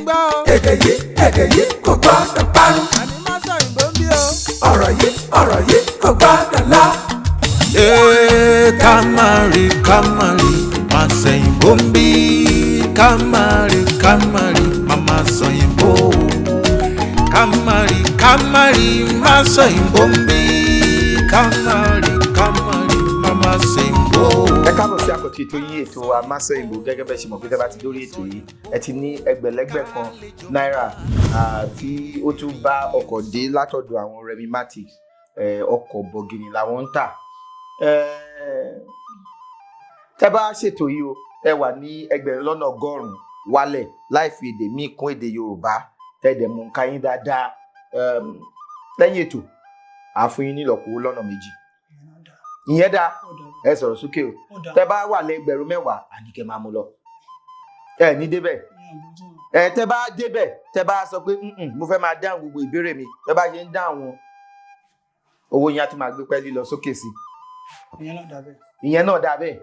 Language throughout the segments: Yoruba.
gbọ́ o. èdè yìí kò gbọ́dọ̀ parun. àní Masọyinbo ń bí o. ọ̀rọ̀ yìí kò gbọ́dọ̀ lọ. Kamari Masọyinbo ń bí. Kamari Mama Soyinbo. Kamari Masọyinbo ń bí. Kamari Mama Soyinbo. Ẹ káàbọ̀ sí àkọ́tún ètò yín ètò wa Masọyinbo. Gẹ́gẹ́ bẹ́ẹ̀ ṣe mọ̀ pé tẹ́ bá ti dórí ètò yìí ẹ ti ní ẹgbẹ̀lẹ́gbẹ̀ kan náírà tí ó tún bá ọkọ̀ dé látọ̀dọ̀ àwọn remimatics. Ọkọ̀ bọ̀gìnì làwọn ń tà. Tẹ́ bá ṣètò yìí o ẹ wà ní ẹgbẹ̀rún lọ́nà ọgọ́rùn-ún wálẹ̀ láì fi èdè míì kún èdè Yorùbá tẹ́ẹ̀dẹ̀ mú nǹkan yín dáadáa. Lẹ́yìn ètò àfún yín nílọ̀kùn lọ́nà méjì. Ìyẹn dá ẹ sọ̀rọ̀ sókè o. Tẹ́ bá wà lẹ́gbẹ̀rún mẹ́wàá àníkẹ́ máa mú lọ. Ẹ ní débẹ̀. Tẹ́ bá débẹ̀ tẹ́ bá sọ pé mo fẹ́ máa dáhùn gbogbo ìbéèrè mi tẹ́ bá ṣe ń dáhùn owó yẹn á tún máa gbé pẹ́ẹ́lí lọ sókè sí. Ìyẹn náà dà bẹ́ẹ̀.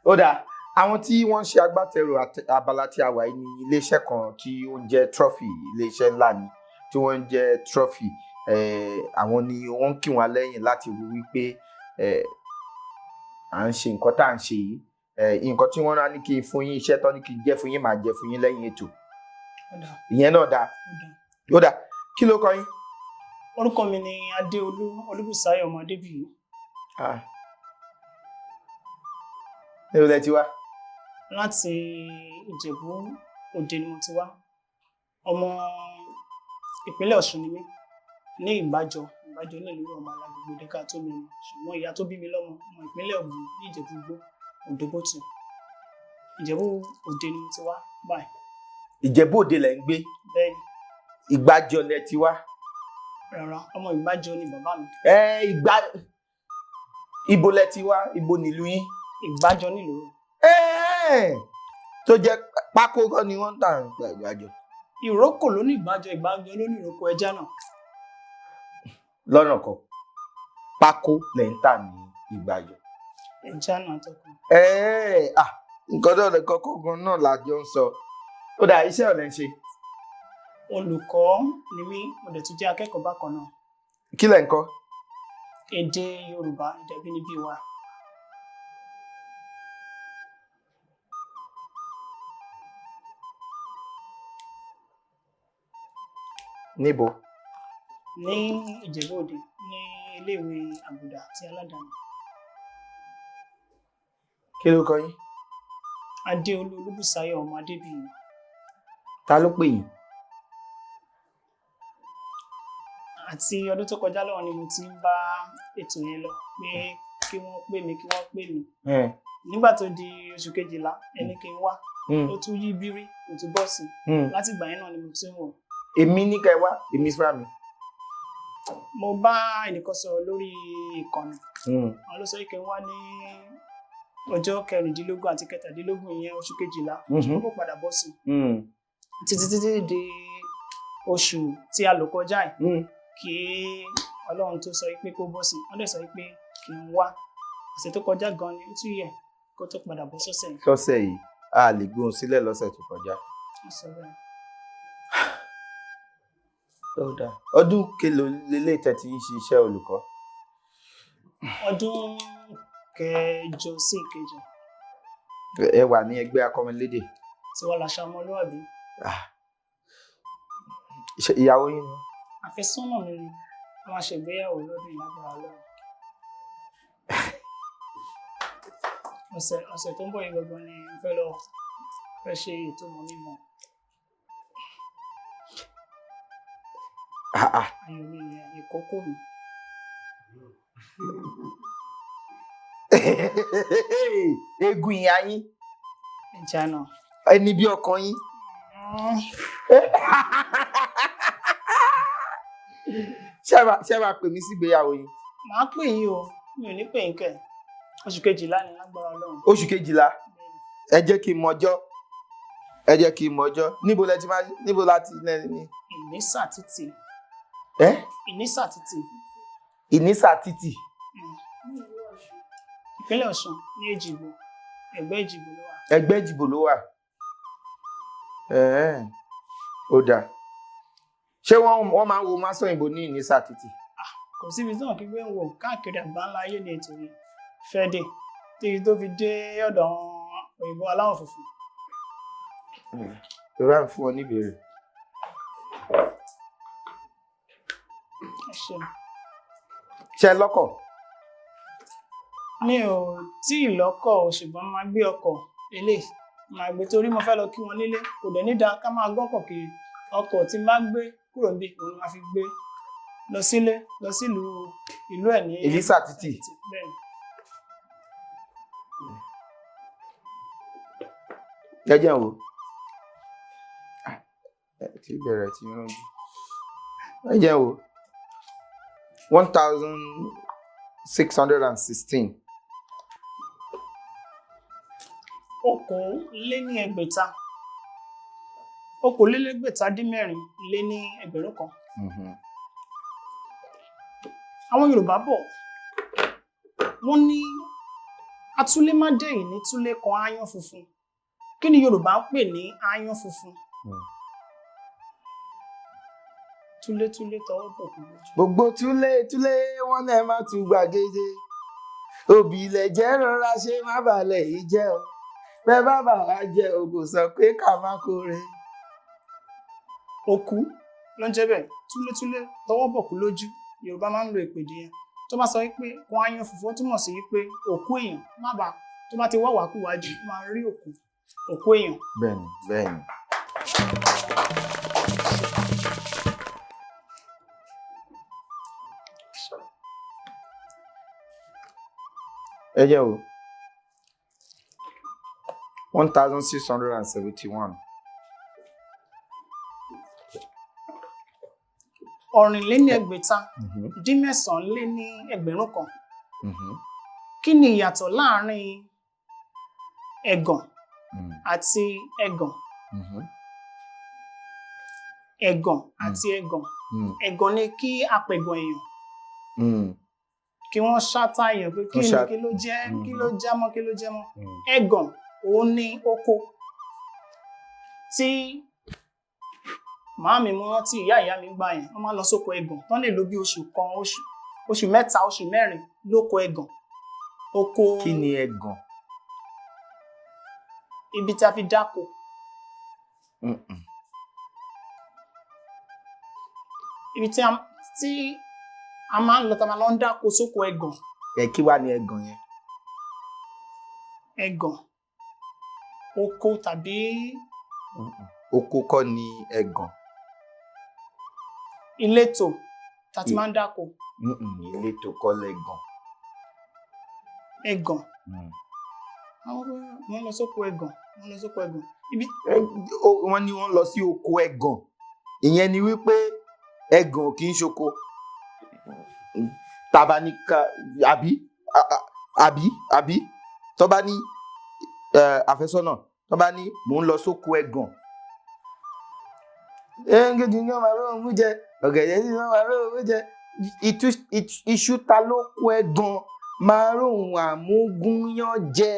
Ó dáa àwọn tí wọ́n ń ṣe agbátẹrù abala tí a wà yìí ní iléeṣẹ́ kan tí ó ń jẹ́ trophy, iléeṣẹ́ ńlá ni tí wọ́n ń jẹ́ trophy. Àwọn ni wọ́n ń kí wọn lẹ́yìn láti rí wípé à ń ṣe nǹkan tá à ń ṣe yìí. Nǹkan tí wọ́n rán ní kí n fún yín, iṣẹ́ tán ní kí n jẹ́ fún yín máa jẹ́ fún yín lẹ́yìn ètò. Ìyẹn náà dáa. Ó dáa kí ló kọ yín? Orúkọ mi ni Adeolu Adebiyi. Èrò lẹ ti wá? Láti Ìjẹ̀bú Òde ni mo ti wá. Ọmọ ìpínlẹ̀ Ọ̀ṣun ni mí, ní Ìgbàjọ nílùú ọmọ alágbègbè dẹ́ka tó mi mọ̀. Ṣùgbọ́n ìyá tó bí mi lọ́mọ ọmọ ìpínlẹ̀ Ògùn ní Ìjẹ̀bú Igbó, Òdòbótù. Ìjẹ̀bú Òde ni mo ti wá báyìí. Ìjẹ̀bú Òde lẹ ń gbé? Bẹ́ẹ̀ni. Ìgbàjọ lẹ ti wá? Rárá, ọmọ Ìgbàjọ ni bàbá mi. Ibo lẹ ti wá? Ibo nílùú yín? Ìgbàjọ nílùú. Tó jẹ́ pákó kọ́ ni wọ́n ń tà nípa Ìgbàjọ. Ìrókò ló ní Ìgbàjọ ló ní ìrókò ẹja náà. Lọ́nà kan pákó lẹ̀ ń tà ní Ìgbàjọ. Ẹja náà tọkùn. Nǹkan tó lè kọ́kọ́ gan náà làjọ ń sọ. Ó dà iṣẹ́ ọ̀lẹ́ ń ṣe. Olùkọ́ ni mí, mo dẹ̀ tún jẹ́ akẹ́kọ̀ọ́ bákan náà. Kí lẹ̀ ń kọ́? Èdè Yorùbá, èdè abínibí wa. Níbo? Ní Ìjẹ̀bú Òde, ní iléèwé àbùdá àti aládàáni. Kí ló kọ yín? Adeolu Adebiyi. Ta ló pè yín? Àti ọdún tó kọjá lọ́wọ́ ni mo ti ń bá ètò yẹn lọ pé kí wọ́n pè mí. Nígbà tó di oṣù kejìlá ẹni kí n wá. Ó tún yí bírí, ó tún bọ́ sí. Láti ìgbà yẹn náà ni mo ti ń wò. Èmi ní ká ẹ wá, èmi fúnra mi. Mo bá ẹnìkan sọ̀rọ̀ lórí ìkànnì. Àwọn ló sọ pé wá ní ọjọ́ 16 àti 17 ìyẹn oṣù kejìlá. Ṣùgbọ́n kò padà bọ́ sí. Títí di oṣù tí a lò kọjá yìí. Kí Ọlọ́run tó sọ pé kó bọ́ sí. Wọ́n dẹ̀ sọ pé kí n wá. Ọ̀sẹ̀ tó kọjá gan ni ó tún yẹ kó tó padà bọ́ sọ́sẹ̀ yìí. Sọ́sẹ̀ yìí a lè gbóhùn sílẹ̀ lọ́sẹ̀ tó kọjá. Ọdún kelo lélẹ̀ tẹ́ ti ń ṣe iṣẹ́ olùkọ́? Ọdún kẹjọ sí ìkẹjọ. Ẹ wà ní ẹgbẹ́ akọ́mọlédè? Tí wọ́n láṣà ọmọlúwàbí. Ìyàwó yín ni? Àfẹ́sọ́nà mi ni a máa ṣègbéyàwó lọ́dún ìlágbára lọ́wọ́. Ọ̀sẹ̀ tó ń bọ̀ yìí gbọ̀ngàn ni mo fẹ́ ṣe ètò mọ̀ mímọ́. Ayọ̀ mi ni ìkókó mi. Egun ìyá yín? Ẹja náà. Ẹni bí ọkàn yín? Ṣé ẹ máa pè mí sí ìgbéyàwó yín? Màá pè yín o, mi ò ní pè yín kẹ̀. Oṣù kejìlá ni lágbára Ọlọ́run. Oṣù kejìlá? Ẹ jẹ́ kí n mọjọ́. Níbo lẹ ti máa níbo láti ní? Ìnísà títì. Ìnísà títì. Ìnísà títì? Ìpínlẹ̀ Ọ̀ṣun ní Èjìgbò. Ẹ̀gbẹ́ Èjìgbò ló wà. Ẹ̀gbẹ́ Èjìgbò ló wà. ó dáa ṣé wọ́n máa ń wo Masọyinbo ní ìnísà títì. kò síbi tí wọn kí gbé ń wò káàkiri àgbáńlá ayé ní ètò yìí fẹ́ dé tí tó fi dé ọ̀dọ̀ àwọn òyìnbó aláwọ̀ funfun. ìrora ń fún ọ níbèrè. ṣe lọ́kọ̀. mi ò tí ì lọ́kọ̀ ṣùgbọ́n máa gbé ọkọ̀ eléyìí máa gbé torí mo fẹ́ lọ kí wọn nílé kò dẹ̀ ní dáa ká máa gbọ́kọ̀ kiri ọkọ̀ tí máa gbé kúrò níbi òun máa fi gbé lọ sílé lọ sílùú ìlú ẹ̀ ní ìnísà títì. jẹ́jẹ́ wo tí bẹ̀rẹ̀ tí ránjú jẹ́jẹ́ wo 1616. okòóléníẹgbẹ̀ta okòólélégbèta-dín-mẹ́rin lé ní ẹgbẹ̀rún kan. àwọn Yorùbá bọ̀ wọ́n ní atúlémádẹ́yìn ní túlé kan áyán funfun kí ni Yorùbá ń pè ní áyán funfun? túlétúlé tọwọ́ bọ̀ kú lójú. gbogbo túlé wọn náà má tún gbàgede òbí ilẹ̀ jẹ́ rọra ṣe má balẹ̀ yìí jẹ́ o bẹ́ẹ̀ bá bàbá jẹ́ o kò sọ pé ká má kóre. òkú ló ń jẹ́ bẹ́ẹ̀ túlétúlé tọwọ́ bọ̀ kú lójú Yorùbá máa ń lo ìpèdè yẹn tó bá sọ wípé wọn áyán funfun túmọ̀ sí wípé òkú èèyàn má bàa tó bá ti wọ́wàá kú wájú máa rí òkú èèyàn. bẹ́ẹ̀ni. ẹ jẹ́ o 1671. ọ̀rìnléníẹgbẹ̀ta-dín-mẹ́sàn-án lé ní ẹgbẹ̀rún kan. kí ni ìyàtọ̀ láàárín ẹ̀gàn àti ẹ̀gàn? ẹ̀gàn àti ẹ̀gàn. ẹ̀gàn ni kí apẹ̀gàn èèyàn kí wọ́n ṣátá èèyàn pé kí ló jẹ́ kí ló jámọ́ kí ló jẹ́mọ́. ẹ̀gàn òun ní oko tí màámi mú rántí ìyá mi gbà yẹn wọ́n máa lọ sóko ẹ̀gàn tán lè lò bí oṣù kan oṣù mẹ́ta oṣù mẹ́rin lóko ẹ̀gàn. oko kí ni ẹ̀gàn? ibi tí a fi dáko. ibi tí a máa ń lọ tá a máa lọ ń dáko sóko ẹ̀gàn. kí wá ní ẹ̀gàn yẹn? ẹ̀gàn oko tàbí. oko kọ́ ni ẹ̀gàn. ìletò tá a ti máa ń dáko. ìletò kọ́ lẹ̀gàn. ẹ̀gàn. wọ́n lọ sóko ẹ̀gàn wọ́n ní wọ́n lọ sí oko ẹ̀gàn ìyẹn ni wípé ẹ̀gàn ò kì í ṣoko tàbá ní àbí tó bá ní àfẹ́sọ́nà tó bá ní mò ń lọ sóko ẹ̀gàn ẹ̀ẹ́gẹ́dì ní ọmọ àrùn mú jẹ ọ̀gẹ̀dẹ̀ ní ọmọ àrùn mú jẹ iṣu ta ló kó ẹ̀gàn márùn àmúgúnyán jẹ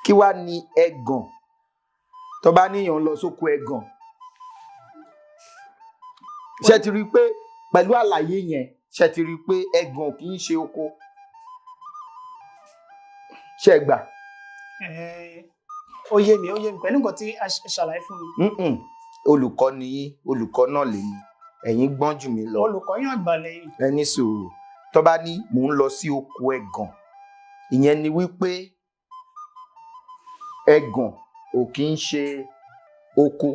kí wá ní ẹ̀gàn tó bá níyàn lọ sóko ẹ̀gàn. ṣe ti rí i pé pẹ̀lú àlàyé yẹn ṣe ti rí i pé ẹ̀gàn kì í ṣe oko ṣe gbà. ó yé mi pẹ̀lú nǹkan tí a ṣàlàyé fún mi. olùkọ́ ni yín olùkọ́ náà lèmi ẹ̀yin gbọ́n jù mí lọ. olùkọ́ yàn gbàlẹ̀ yìí. ẹ ní sùúrù tó bá ní mò ń lọ sí oko ẹ̀gàn ìyẹn ni wípé ẹ̀gàn ò kì í ṣe oko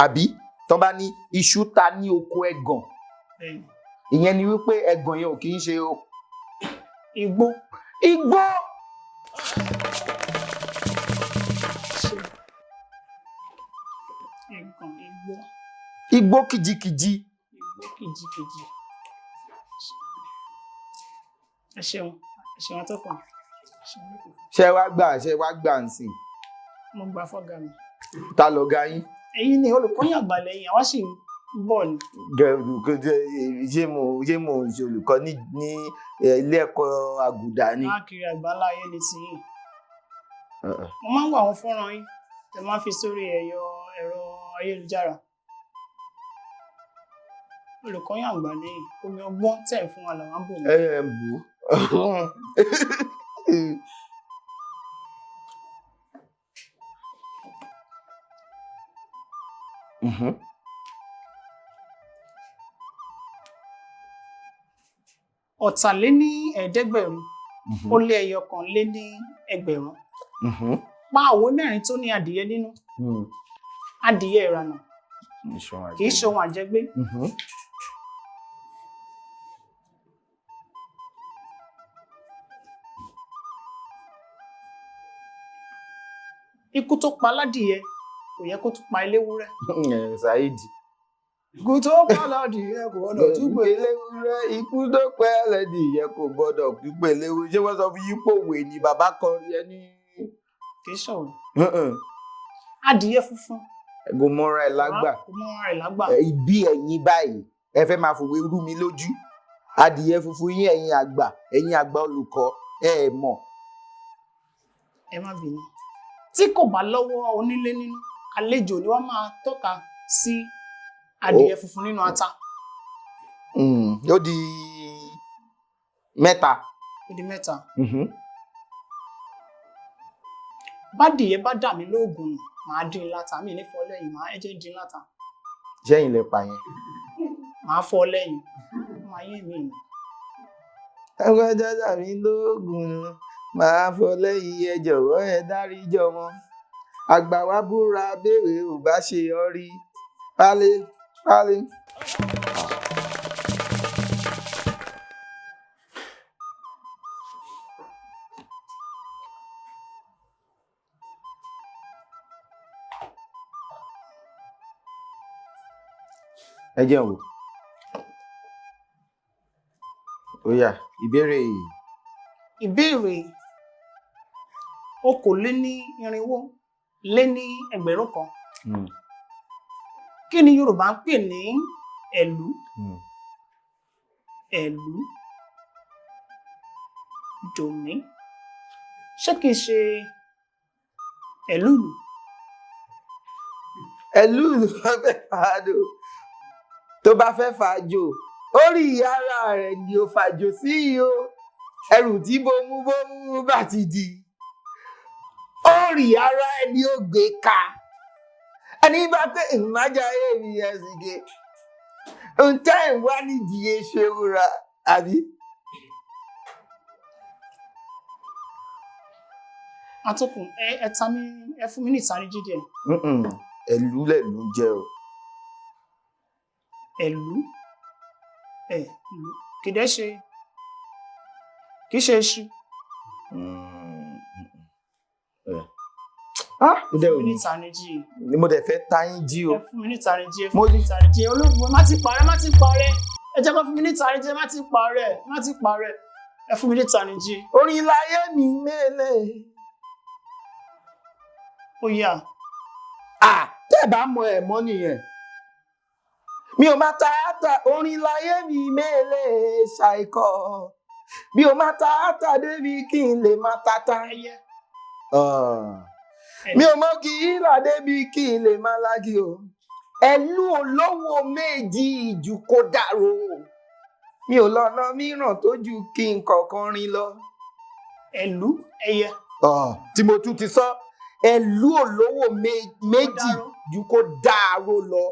àbí tó bá ní iṣu ta ní oko ẹ̀gàn ìyẹn ni wípé ẹ̀gàn yẹn ò kì í ṣe igbó. igbó kìjikìji. ẹ ṣeun atọ́kùn. ṣé wàá gbà ń sìn. mo gbà fọ́gà mi. ta lọ̀gá yín? ẹ̀yin ni olùkọ́ yàn gbà lẹ́yìn àwa sì ń bọ̀ ni. ṣé mo ṣe olùkọ́ ní ilé ẹ̀kọ́ àgùdà ni. káàkiri àgbáńlá ayé ni ti yìí. mo máa ń wo àwọn fọ́nrán yín tẹ máa ń fi sórí ẹ̀rọ ayélujára olùkọ́ yàn àgbà ní omi ọgbọ́n tẹ̀ fún wa làwọn bò mí. ẹ bù ú. Ọ̀tàléníẹ̀ẹ́dẹ́gbẹ̀rún ó lé ẹyọ kan lé ní ẹgbẹ̀rún. Pa òwe mẹ́rin tó ní adìyẹ nínú. Adìyẹ ìrànà kì í ṣe ohun àjẹgbé. Ikú tó pa aládìyẹ kò yẹ kó tún pa eléwúrẹ́. Saidi. Ikú tó pa aládìyẹ kò gbọdọ̀ tún pa eléwúrẹ́. Ikú tó pa aládìyẹ kò gbọdọ̀ tún pa eléwúrẹ́. Ṣé wọ́n sọ fún yín pòwe ni bàbá kan rí ẹni? Kì í ṣọ̀rọ̀. Adìyẹ funfun. Kò mọ́ra ẹ̀ lágbà. Kò mọ́ra ẹ̀ lágbà. Ibi ẹ̀yin báyìí ẹ fẹ́ máa fòwe rú mi lójú. Adìyẹ funfun yín ẹ̀yin àgbà olùkọ́ ẹ mọ̀. Ẹ má bínú. Tí kò bá lọ́wọ́ onílé nínú, àlejò ni wọ́n máa tọ́ka sí adìyẹ funfun nínú ata. Ó di mẹ́ta. Ó di mẹ́ta. Bádìyẹ bá dà mí lóògùn nù, màá dín láta. Mi ní fọ́ lẹ́yìn, màá ẹjẹ́ dín láta. Ṣẹ́yìn lẹ pa yẹn. Màá fọ́ lẹ́yìn. Màá yé mi nù. Ẹgbẹ́ dá mi lóògùn nù. Màá fọ́ lẹ́yìn ẹ jọ̀wọ́ ẹ dáríjì ọmọ. Àgbà wa búra béèrè ò bá ṣe ọrí. Pálí. Ẹ jẹun wò. Ó yá, ìbéèrè yìí. Ìbéèrè okòólénírínwó lé ní ẹgbẹ̀rún kan. Kí ni Yorùbá ń pè ní ẹ̀lú? Ẹ̀lú dòní. Ṣé kìí ṣe ẹ̀lúùlù? Ẹ̀lúùlù bá fẹ́ fàájò. Tó bá fẹ́ fàájò, orí ara rẹ̀ ni ó fàájò sí o. Ẹrù tí bómú bá ti di. Orí ara ẹni ó gbé ká. Ẹni bá pé ìmájà èmi ẹ̀sìnkè. Ohun tẹ́ ẹ̀ wá nídìí eṣe wúra, àbí? Atọ́kùn, ẹ fún mi ní ìtanijí díẹ̀. Ẹ̀lú lẹ̀lú jẹ́ o. Ẹ̀lú kìí ṣe iṣu. Ó dẹ̀ Fún mi ní ìtanijí. ni mo dẹ̀ fẹ́ táyín jí o. Ẹ fún mi ní ìtanijí. Ẹ fún mi ní ìtanijí. Olóògùn má ti parẹ́. Ẹ jẹ́ kó fún mi ní ìtanijí. Má ti parẹ́. Ẹ fún mi ní ìtanijí. Orin láyé mi mélèé. Ó yá. Tẹ́ bá mọ ẹ̀ mọ́ nìyẹn. Mi ò máa tààtà orin láyé mi mélèé ṣàìkọ́. Mi ò máa tààtà débi kí n lè máa tààtà. Mi ò mọ̀ kí ìlà débi kí n lè máa lági o. Ẹ̀lú olówó méjì ìjù kó dàrú. Mi ò lọ́nà mìíràn tó ju kí n kọ̀ọ̀kan rin lọ. Ẹ̀lú ẹyẹ. Tí mo tún ti sọ. Ẹ̀lú olówó méjì ju kó dàrú lọ.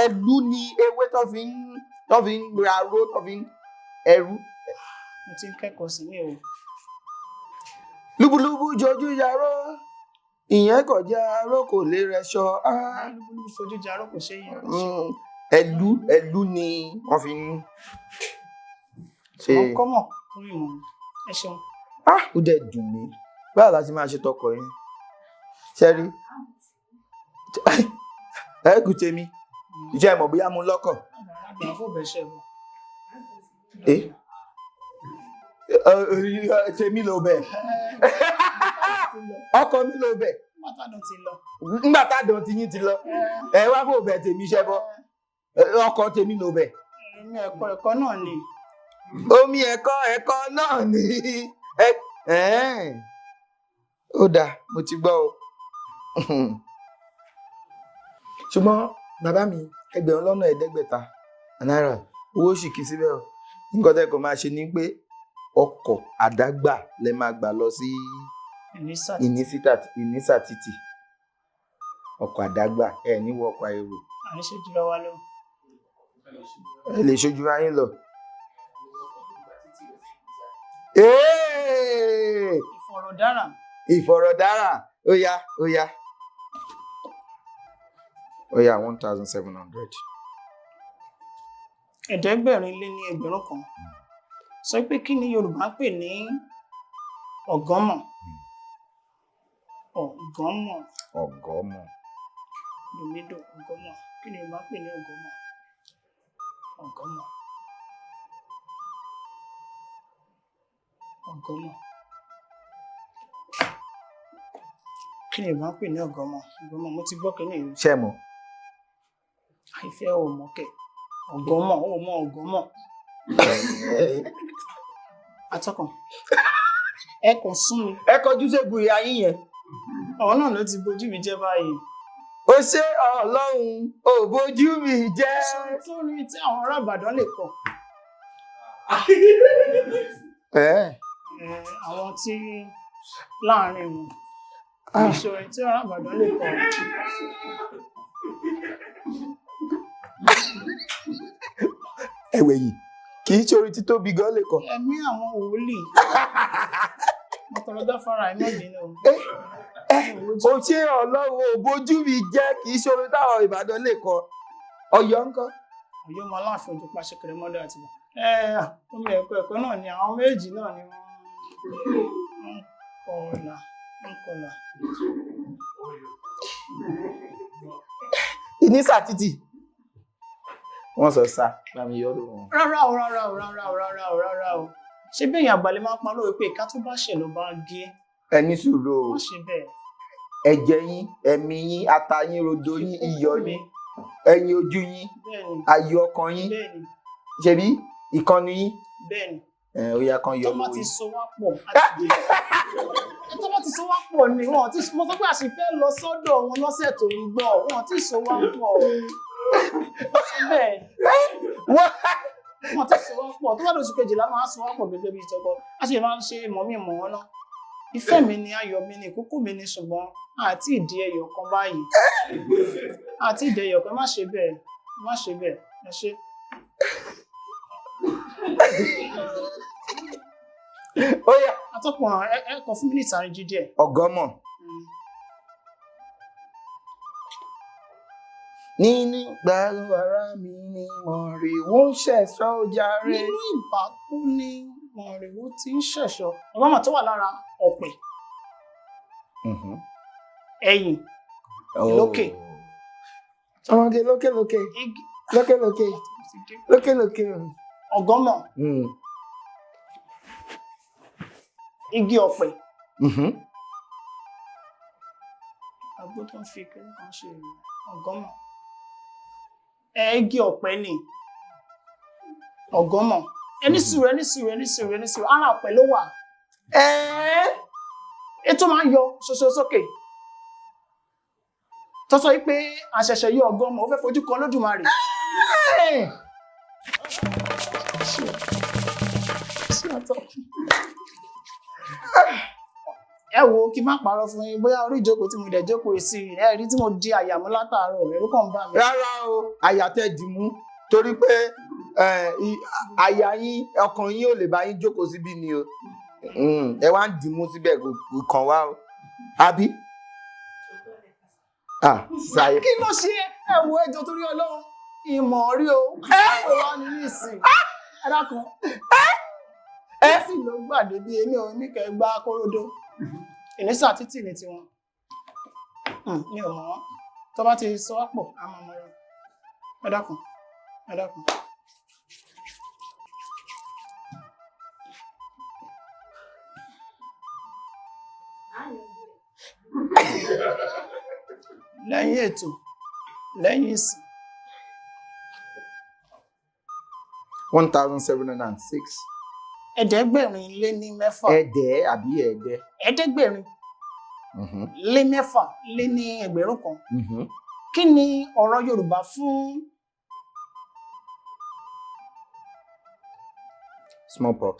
Ẹ̀lú ni ewé tó fi ń ra ró tó fi ń ẹrú. Mo ti ń kẹ́kọ̀ọ́ sí ní o. Lúbúlúbú jojú yaró. Ìyẹn kọjá aró kò lè rẹṣọ. Lúbúlúbú fojú jaró kò ṣe yẹn. Ẹ̀lú ni wọ́n fi ń ṣe. Wọ́n kọ́mọ̀ fún ìmọ̀. Ẹ ṣeun. Ó dẹ̀ dùn mí. Báwo la ti máa ṣe tọkọ yẹn? Ṣẹ́rí. Ẹ̀kú tèmi. Ìjẹ́ ìmọ̀ bóyá mo lọ́kọ̀. Àgbà fún bẹ̀ṣẹ̀ bọ̀. Tèmi ló bẹ̀. Ọkọ mi ló bẹ̀. Nígbà tádàn ti yín ti lọ. Ẹ wá fò bẹ̀ tèmi ṣẹ́ bọ́. Ọkọ tèmi ló bẹ̀. Omi ẹ̀kọ́ náà ni. Omi ẹ̀kọ́ náà ni. Ó dáa, mo ti gbọ́ o. Ṣùgbọ́n bàbá mi 1,500 náírà owó sì kì í síbẹ̀ o nǹkan tẹ́ kò máa ṣe ni pé ọkọ̀ àdágbà lẹ máa gbà lọ sí ìnísà títì ọkọ̀ àdágbà ẹ ní wọ ọkọ̀ èrò. àní ṣe jùlọ wa lọ. ẹ lè ṣojú ayé lọ. ìfọ̀rọ̀dára ó yá 1,700. ẹ̀ẹ́dẹ́gbẹ̀rin lé ní ẹgbẹ̀rún kan sọ pé kí ni Yorùbá ń pè ní ọ̀gọ́mọ̀. ọ̀gọ́mọ̀. Domido ọ̀gọ́mọ̀ kí ni Yorùbá ń pè ní ọ̀gọ́mọ̀. Kí ni Yorùbá ń pè ní ọ̀gọ́mọ̀? Mo ti gbọ́ kínní yìí. ṣé mọ̀. àìfẹ́ ò mọ̀ kẹ̀ ọ̀gọ́mọ̀. atọ́kàn ẹ kàn sún mi. ẹ kọjú ségun ìyá yín yẹn. ọ̀hún náà ló ti bójú mi jẹ́ báyìí. ó ṣe Ọlọ́run ò bójú mi jẹ́. sórí tí àwọn ará Ìbàdàn lè kọ. àwọn tí láàrin wọn ìṣòro tí ará Ìbàdàn lè kọ. ẹ̀wẹ̀ yìí kì í ṣorí tí tóbi gan lè kọ. ẹ̀mí àwọn wòlíì mọ̀tọ́lọ́dá fara ẹ̀mí ìbínú. ó ṣe Ọlọ́run ò bójú mi jẹ́ kì í ṣorí táwọn Ìbàdàn lè kọ. Ọ̀yọ́ ńkọ́. Ọ̀yọ́ ọmọ Aláàfin ojú pa ṣẹkẹrẹ mọ́dọ̀ àti bọ̀. omi ẹ̀kọ́ náà ni àwọn méjì náà ni wọ́n kọlà. ìnísà títì wọ́n sọ sá láàmì yọ́rọ̀ wọn. rárá o ṣé bí èèyàn àgbàlẹ̀ máa ń pa lóore pé ìka tó bá ṣẹ̀ ló bá gé. ẹni sùúrù o wọ́n ṣe bẹ́ẹ̀. ẹ̀jẹ̀ yín ẹ̀mí yín ata yín rodo yín iyọ̀ yín ẹyin ojú yín ayọ̀ ọkàn yín ṣebí ìkànnì yín. bẹ́ẹ̀ni. ó yá kan yọ lórí. tó bá ti so wá pọ̀ ni wọ́n ti mo sọ pé àṣìfẹ́ lọ sọ́dọ̀ wọn lọ́sẹ̀ tó ń gbọ́ wọn ti so wá pọ̀ bẹ́ẹ̀ wọ́n ti so wá pọ̀ tó bá lóṣù kejìlá máa so wá pọ̀ gẹ́gẹ́ bí ìtọ́kọ a sì máa ń ṣe mọ̀mí mọ̀ wọn náà ìfẹ́ mi ni ayọ̀ mi ni ìkókó mi ni ṣùgbọ́n àti ìdí ẹyọ kan báyìí àti ìdí ẹyọ kan má ṣe bẹ́ẹ̀ ẹ ṣe. ó yá atọ́kùn ẹ̀kọ́ fún mi ní ìtàrí jíjẹ. ọ̀gọ́mọ̀. nínú gbàrú ara mi ni mọ̀rìwó ń ṣẹ̀ṣọ́ jàre. nínú ìbákú ni mọ̀rìwó ti ń ṣẹ̀ṣọ́ ọ̀gọ́mọ̀ tó wà lára ọ̀pẹ ẹ̀yìn lókè. ọmọge lókè. ọ̀gọ́mọ̀ igi ọ̀pẹ. àgbo tó ń fi kiri kan ṣe ọ̀gọ́mọ̀. Igi ọ̀pẹ ni ọ̀gọ́mọ̀. ẹni sùúrù ara ọ̀pẹ ló wà. ètò máa ń yọ ṣoṣo sókè. tọ́sọ yìí pé àṣẹ̀ṣẹ̀ yọ ọ̀gọ́mọ̀ ó fẹ́ fojú kan lódùmarè. ẹ wo kí n má parọ́ fún yín bóyá orí ìjókòó tí mo dẹ̀ jókòó sí ẹ rí tí mo di àyà mú látàárọ̀ ẹ̀rù kàn ń bà mí. rárá o àyà tẹ́ dì mú torí pé àyà yín ọkàn yín ò lè bá yín jókòó síbí ni o ẹ wá ń dì mú síbẹ̀ kò kàn wá o àbí. kí ló ṣe ẹ wo ẹjọ́ torí Ọlọ́run ìmọ̀ rí o ó wá ní ìsìn ẹ dákun ẹ sì ló gbàdé bí èmi ò ní kẹ́ gbá kóródó ìnísà títì ní tiwọn mi ò mọ̀ wọ́n tó bá ti sọ wá pọ̀ á máa mọ̀ ọ́ ẹ dákun. lẹ́yìn ètò lẹ́yìn ìsìn. 1,706. ẹ̀ẹ́dẹ́gbẹ̀rin lé ní mẹ́fà. ẹ̀ẹ́dẹ́ àbí ẹ̀ẹ́dẹ́. ẹ̀ẹ́dẹ́gbẹ̀rin lé mẹ́fà lé ní ẹgbẹ̀rún kan. kí ni ọ̀rọ̀ Yorùbá fún Smallpox.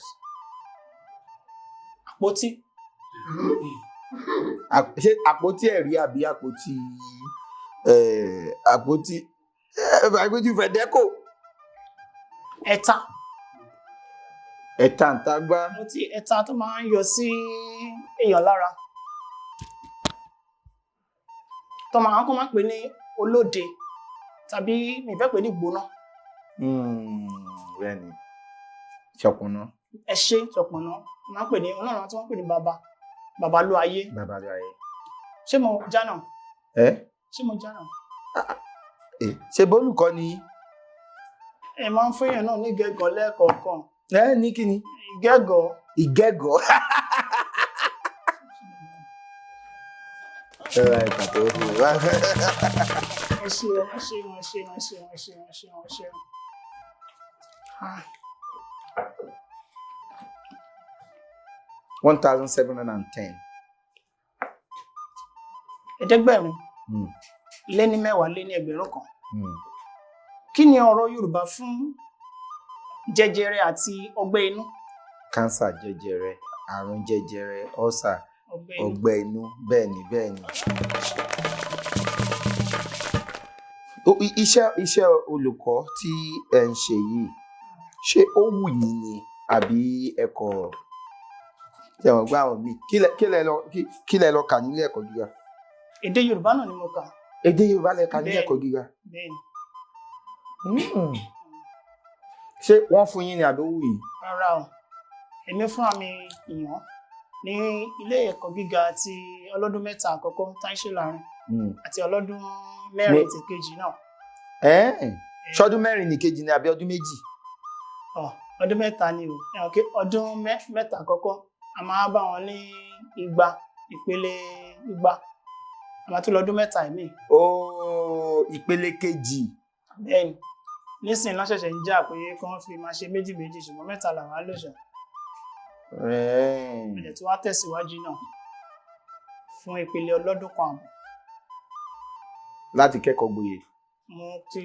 Àpótí. Ṣé àpótí ẹ̀rí àbí àpótí àpótí fẹ̀dẹ́kò? Ẹ̀ta. Ẹ̀ta ń tagbá. Àpótí ẹ̀ta tó máa ń yọ sí èèyàn lára. Tó máa ń kọ́ máa ń pè ní olóde tàbí mi fẹ́ pè ní ìgbóná. Bẹ́ẹ̀ni. Ṣọ̀pọ̀nná. Ẹ ṣe ṣọ̀pọ̀nná. Máa ń pè ní ọlọ́run tí wọ́n ń pè ní bàbá ló ayé. Bàbá ló ayé. Ṣé mo jánà? Ṣé mo jánà? Ṣé bólùkọ́ ni? Ẹ máa ń fún èèyàn náà ní gẹ́gọ̀ lẹ́ẹ̀kọ̀ọ̀kan. Ní kí ni? Ìgẹ́gọ̀. Ìgẹ́gọ̀. Ẹ ṣe. $1,710. Ẹ̀ẹ́dẹ́gbẹ̀rin lé ní mẹ́wàá lé ní ẹgbẹ̀rún kan. Kí ni ọ̀rọ̀ Yorùbá fún jẹjẹrẹ àti ọgbẹ́ inú? Cancer, jẹjẹrẹ, àrùn jẹjẹrẹ, ulcer, ọgbẹ́ inú. Bẹ́ẹ̀ni. Iṣẹ́ olùkọ́ tí ẹ ń ṣe yìí, ṣé ó wù yín ni àbí ẹ̀kọ́ tí ẹ̀wọ̀n gbá àwọn míì? Kí lẹ lọ kà nílé ẹ̀kọ́ gíga? Èdè Yorùbá náà ni mo kà. Èdè Yorùbá lẹ kà nílé ẹ̀kọ́ gíga? Bẹ́ẹ̀ni. Ṣé wọ́n fún yín ni àbí ó wù yín? Rárá o, èmi fúnra mi yàn ní ilé ẹ̀kọ́ gíga ti ọlọ́dún mẹ́ta àkọ́kọ́ táìṣe láàrin àti ọlọ́dún mẹ́rin ti kejì náà. Ṣọdún mẹ́rin ní kejì ni àbí ọdún méjì? Ọdún mẹ́ta ni o. Ọdún mẹ́ta àkọ́kọ́ a máa bá wọn ní ìpele igba. A máa tún lọ́dún mẹ́ta ìmí. Ìpele kejì. Bẹ́ẹ̀ni. Nísìnyí lọ́n ṣẹ̀ṣẹ̀ ń jà pé kí wọ́n fi máa ṣe méjì ṣùgbọ́n mẹ́ta làwọn á lò ṣá. Ẹ̀jẹ̀ tí wọ́n á tẹ̀síwájú náà fún ìpele ọlọ́dún kan àbọ̀. Láti kẹ́kọ̀ọ́ gboyè. Mo ti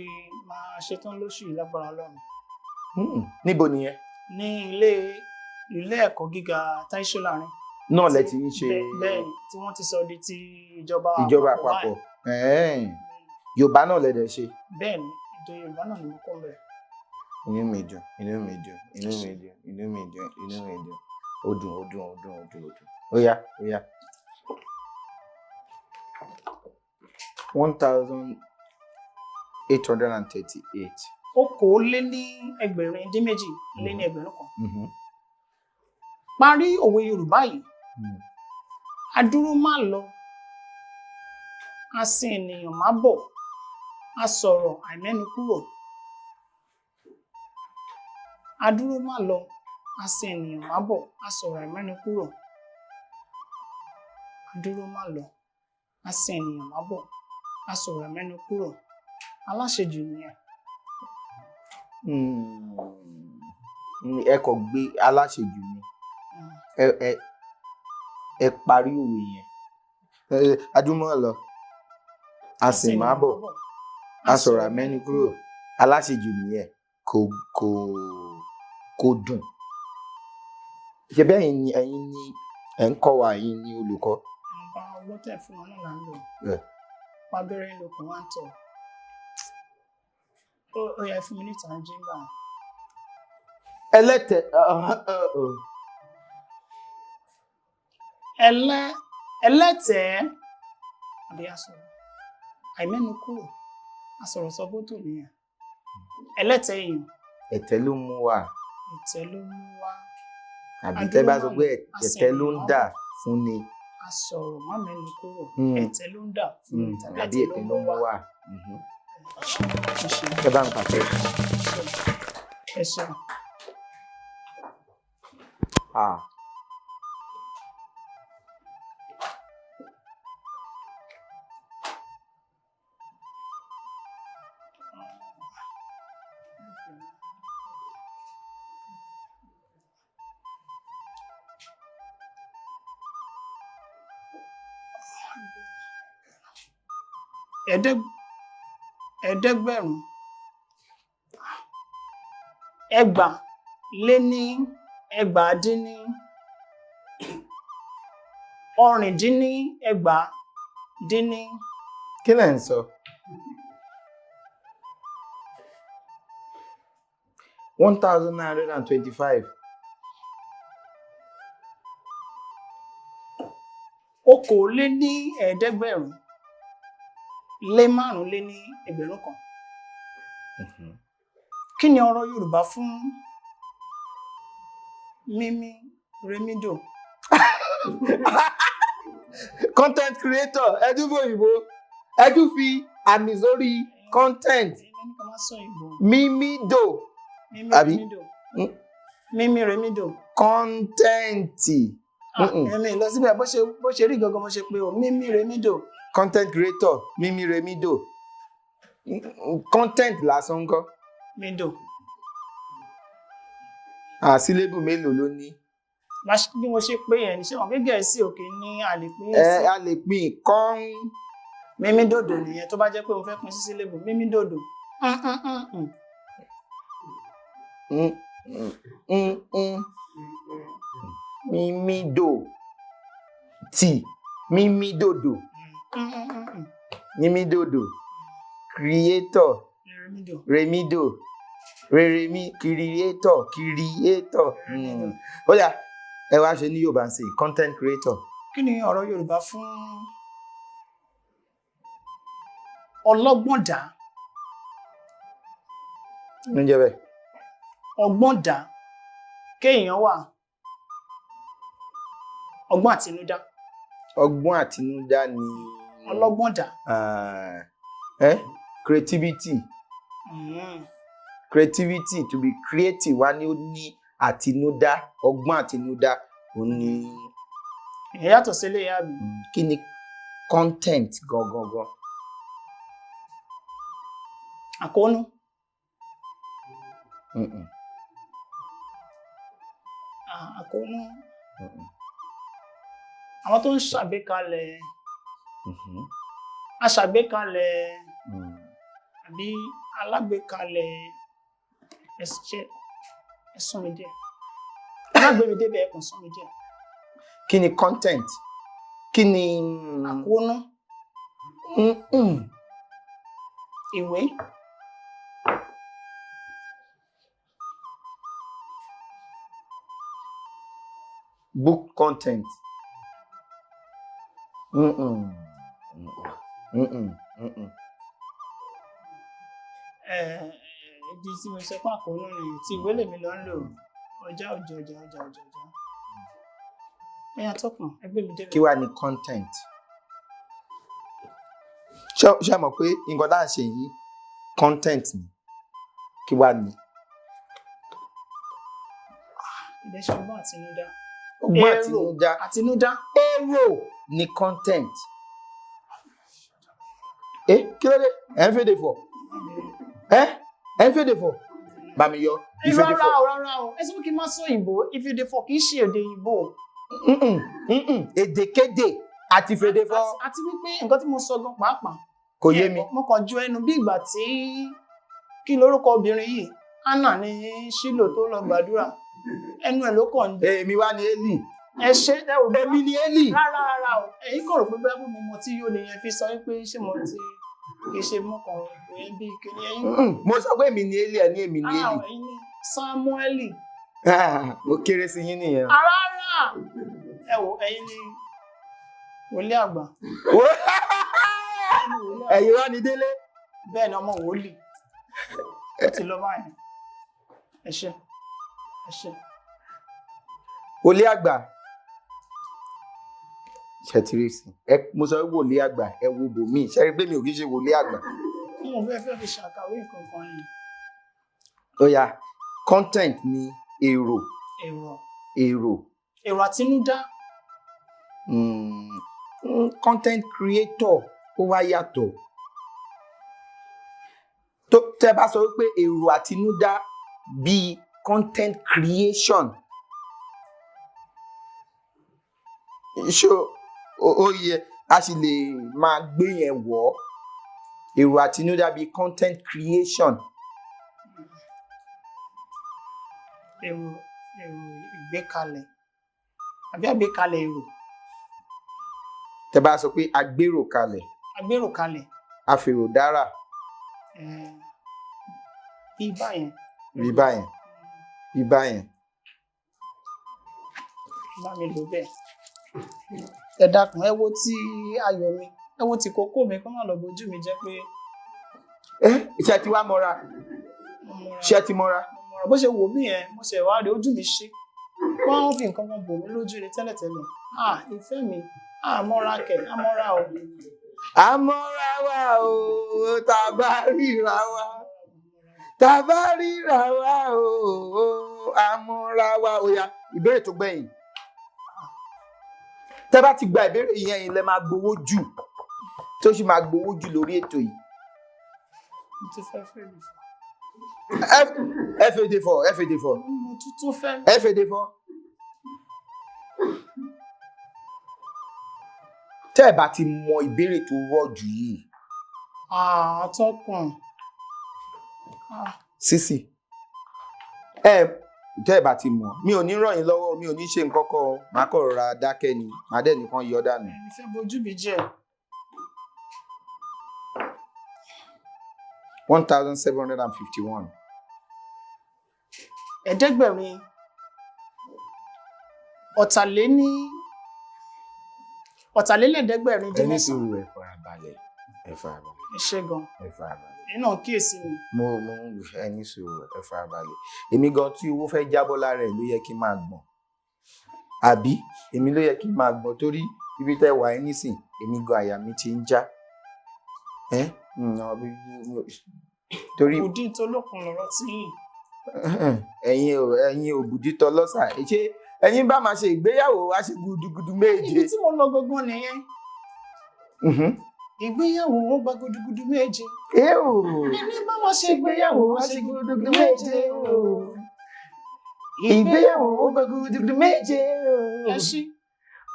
máa ṣetán lóṣù yìí lágbára Ọlọ́run. Níbo nìyẹn? Ní ilé ẹ̀kọ́ gíga táìṣe láàrin. Náà lẹ ti ń ṣe. Bẹ́ẹ̀ni, tí wọ́n ti sọ di ti ìjọba àpapọ̀. Yorùbá náà lẹ dẹ̀ ṣe. Bẹ́ẹ̀ni, èdè Yorùbá náà ni mo kọ́ bẹ̀rẹ̀. Inú mi dùn. Ó dùn. Ó yá. 1,838. Okòóléníẹgbẹ̀rin-dín-méjì lé ní ẹgbẹ̀rún kan. Parí òwe Yorùbá yìí. Adúró má lọ, asìn ènìyàn má bọ̀, a sọ̀rọ̀ àìmẹ́nu kúrò. Adúró má lọ, asìn ènìyàn má bọ̀, a sọ̀rọ̀ àìmẹ́nu kúrò. Adúró má lọ, asìn ènìyàn má bọ̀, a sọ̀rọ̀ àìmẹ́nu kúrò. Aláṣejù nìyẹn. Ẹ kò gbé aláṣejù ni. Ẹ parí òwe yẹn. Adúmọ̀ lọ, asìn má bọ̀, a sọ̀rọ̀ àìmẹ́nu kúrò. Aláṣejù nìyẹn. Kò dùn. Ṣé bẹ́ẹ̀ ẹ̀yin ni ẹ̀ ń kọ́ wa, ẹ̀yin ni olùkọ́? Àwọn ọgbọ́n tẹ̀ fún wọn náà là ń lò. Pábẹ́rẹ́ lókun wá ń tọ̀. Ó yẹ fún mi ní ìtànjí ńgbà. Ẹlẹ́tẹ̀ẹ́ àbí asọ̀rọ̀ àìmẹ́nu kúrò, asọ̀rọ̀ sọ bótò nìyẹn. Ẹlẹ́tẹ̀ẹ́ èèyàn. Ẹ̀tẹ́ ló mú wá. Ẹ̀tẹ́ ló mú wá. Àbí tẹ́ bá sọ pé ẹ̀tẹ́ ló ń dà fún ni. Asọ̀rọ̀ má mẹ́nu kúrò. Ẹ̀tẹ́ ló ń dà fún ni tàbí àbí ẹ̀tẹ́ ló mú wá. Ẹ bá ń pàṣẹ. Ẹ ṣeun. Ẹ̀ẹ́dẹ́gbẹ̀rún ẹgbàá lé ní ẹgbàádínní ọ̀rìndínní ẹgbàádínní kí lẹ̀ ń sọ? 1925. okòóléníẹ̀ẹ́dẹ́gbẹ̀rún lé márùnléní ẹgbẹ̀rún kan. Kí ni ọ̀rọ̀ Yorùbá fún mímí remido? Content creator ẹjú fòyìnbó ẹjú fi àmì sórí content mímídò àbí mímí remido content. Ẹ̀mí lọ síbẹ̀ bó ṣe rí gangan mo ṣe pé o mímí remido. Content creator mímí remido content lásán ń kọ́. Mido. Sílébù mélòó ló ní? Bí mo ṣe pé yẹn ní ṣé wọn pé Gẹ̀ẹ́sì òkè ní àlèpín sí. A lè pín kọ́ń. Mímí dòdò nìyẹn tó bá jẹ́ pé mo fẹ́ pín sí sílébù mímí dòdò. Mímí dò tì mímí dòdò mímí dòdò creator remido reremi creator ó yá ẹ wá ṣe ní Yorùbá ń ṣe content creator. Kí ni ọ̀rọ̀ Yorùbá fún ọlọ́gbọ̀ndà? ń jẹ́ bẹ́ẹ̀. Ọgbọ̀ndà kéèyàn wà ọgbọ́n àtinúdá. Ọgbọ́n àtinúdá ni ọlọ́gbọ̀ndà. Creativity. Creativity, to be creative wá ní ó ní àtinúdá, ọgbọ́n àtinúdá ó ní. Ìyẹn yàtọ̀ sí eléyà bí. Kí ni content gangan? Àkóónú. Àkóónú. Àwọn tó ń ṣàgbékalẹ̀ aṣàgbékalẹ̀ àbí alágbékalẹ̀ ẹ̀sùn mi díẹ̀. Alágbèmí débẹ̀ ẹ̀kùn sún mi díẹ̀. Kí ni content? Kí ni àkóónú? Ìwé. Book content. Ìdí tí mo sọ pé àkóónú ni tí ìwé lèmi lọ ń lò ọjà. Ẹ̀yà tọkàn ẹgbẹ́ mi débẹ̀. Kí wá ni content? Ṣé mọ̀ pé nǹkan tá à ń ṣe yìí content ni? Kí wá ni? Ìdẹ́sẹ̀ ọgbọ́n àtinúdá. Ọgbọ́n àtinúdá. Èrò ni content. Kí ló dé? Ẹ ń fèdè fọ̀. Ẹ ń fèdè fọ̀. Bá mi yọ ìfèdè fọ̀. Rárá o. Ẹ sọ pé kí n má sọ òyìnbó. Ìfèdè fọ̀ kì í ṣe èdè Ìgbò. Èdèkéde àti fèdè fọ̀. Àti wípé nǹkan tí mo sọ gan pàápàá. Kò yé mi. Mo kàn ju ẹnu bí ìgbà tí kí lórúkọ obìnrin yìí Anna ní Ṣílò tó lọ gbàdúrà. Ẹnu ẹ̀ ló kàn ń dé. Èmi wá ní Élì. Ẹ ṣe ẹ ò Èmi ní Élì. Rárá o. Ẹ̀yin kò rò pé bẹ́ẹ̀ mo mọ tí yóò lè yẹn fi sọ wípé ṣé mo ti kì í ṣe mọ́kàn òyìn bí kìíní ẹ̀yin. Mo sọ pé èmi ní Élì ẹ ní èmi ní Élì. Ẹ̀yin ní Sámúẹ́lì. Mo kéré sí yín nìyẹn. Rárá. Ẹ wò ẹ̀yin ní wòlíì àgbà. Ẹ̀yin wá ní Délé. Bẹ́ẹ̀ ni ọmọ wòlíì. Ó ti lọ báyìí. Ẹ ṣé. Wòlíì àgbà. Ṣètìrìsì. Mo sọ wòlíì àgbà ẹ wo bòmí. Ṣé rí pé mi ò kí ṣe wòlíì àgbà? Mo fẹ́ fi ṣàkàwé nǹkan kan yìí. Ó yá, content ni èrò. Èrò àtinúdá. Content creator ó wá yàtọ̀. Tẹ́ bá sọ wípé èrò àtinúdá bíi content creation. Ṣé ó yẹ a sì lè máa gbé yẹn wọ̀? Èrò àtinúdá bíi content creation. èrò ìgbékalẹ̀ àbí àgbékalẹ̀ èrò. Tẹ́ bá sọ pé agbérò kalẹ̀. Agbérò kalẹ̀. Afèrò dára. Bí báyẹn. Bí báyẹn. Bí báyẹn. Bá mi lò bẹ́ẹ̀. Ẹ dákun, ẹ wo tí ayọ̀ mi, ẹ wo tí kókó mi kó má lọ bójú mi jẹ́ pé. Iṣẹ́ ti wá mọ́ra. Ṣé ti mọ́ra? Bó ṣe wò mí yẹn, mo ṣe wá rí ojú mi ṣe. Wọ́n fi nǹkan kan bò mí lójú ni tẹ́lẹ̀tẹ́lẹ̀. Ìfẹ́ mi, àmọ́ra kẹ̀, àmọ́ra o. Àmọ́ra wa o, tá a bá ríra wa. Tá a bá ríra wa o, àmọ́ra wa. Ó yá, ìbéèrè tó gbẹ̀yìn. Tẹ́ bá ti gba ìbéèrè yẹn lẹ máa gbowó jù. Tó sì máa gbowó jù lórí ètò yìí. Mo ti fẹ́ fẹ́ mi fọ́. FAD4, FAD4. Mo tuntun fẹ́. FAD4. Tẹ́ ẹ bá ti mọ ìbéèrè tó rọ̀ jù yìí. Atọ́kùn. Sísì. Tẹ́ ẹ bá ti mọ̀, mi ò ní ràn yín lọ́wọ́, mi ò ní ṣe nǹkan kan, màá kọ̀ rọra dákẹ́ ni, màá dẹ̀ nìkan yọ dànù. Ẹni fẹ́ bojú mi jẹ́. 1751. Ẹ̀ẹ́dẹ́gbẹ̀rin ọ̀tàlélẹ́ẹ̀ẹ́dẹ́gbẹ̀rin dín Ẹni mẹ́sàn-án. sùúrù ẹ farabalẹ̀. Ẹ farabalẹ̀. Ẹ ṣé gan. Ẹ farabalẹ̀. Ẹ̀yin náà kíyèsí mi. Mo ẹni sùúrù ẹ farabalẹ̀. Èmi gan tí owó fẹ́ jábọ́ lára ẹ̀ ló yẹ kí n máa gbọ̀n. Àbí èmi ló yẹ kí n máa gbọ̀n torí ibi tẹ́ wà ẹ́ nísìn, èmi gan àyà mi ti ń já. Torí Òdì tó lókun lọ̀rọ̀ tí yìí. ẹ̀yin òbùdí tọlọ́sà ṣé ẹ̀yin bá máa ṣe ìgbéyàwó wá ṣe gudugudu méje. Ibi tí mo lọ gangan nìyẹn. Ìgbéyàwó wọn gba gudugudu méje. Ẹni bá wọn ṣe ìgbéyàwó wọn ṣe gudugudu méje. Ìgbéyàwó wọn gba gudugudu méje. Ẹ ṣí.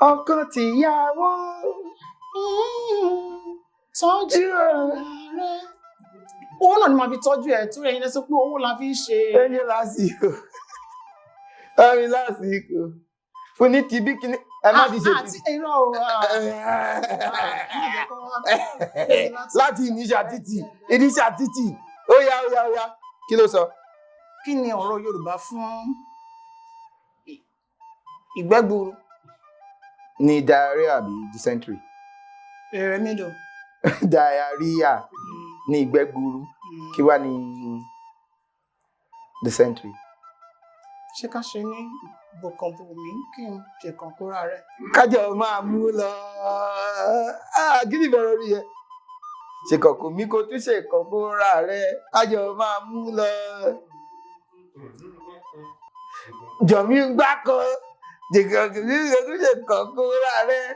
Ọkọ tìyàwó tọ́jú rẹ. Owó náà ni màá fi tọ́jú ẹ̀ tó ẹ̀yin lẹ́sọ pé owó la fi ń ṣe. Ẹni lásìkò. Ẹni lásìkò. Fún ní tibí kíní. Ẹ má ti ṣe tí. Àti irọ́ o. Láti ìníṣà títì. Ó yá. Kí ló sọ? Kí ni ọ̀rọ̀ Yorùbá fún ìgbẹ́ gbuuru? Ní diarrhea àbí dysentery? Èrè mi dò. Diarrhea ní ìgbẹ́ gbuuru. Kí wá ní dysentery? Ṣé ká ṣe ní bòkànbò mi kí n ṣèkàn kóra rẹ̀? Kájọ máa mú lọ. Kí ni ìbẹ̀rẹ̀ orí yẹ? Ṣèkàn kò mí kó tún ṣèkàn kóra rẹ̀. Kájọ máa mú lọ. Jọ̀mí ń gbá kan. Ṣèkàn kò mí kó tún ṣèkàn kóra rẹ̀.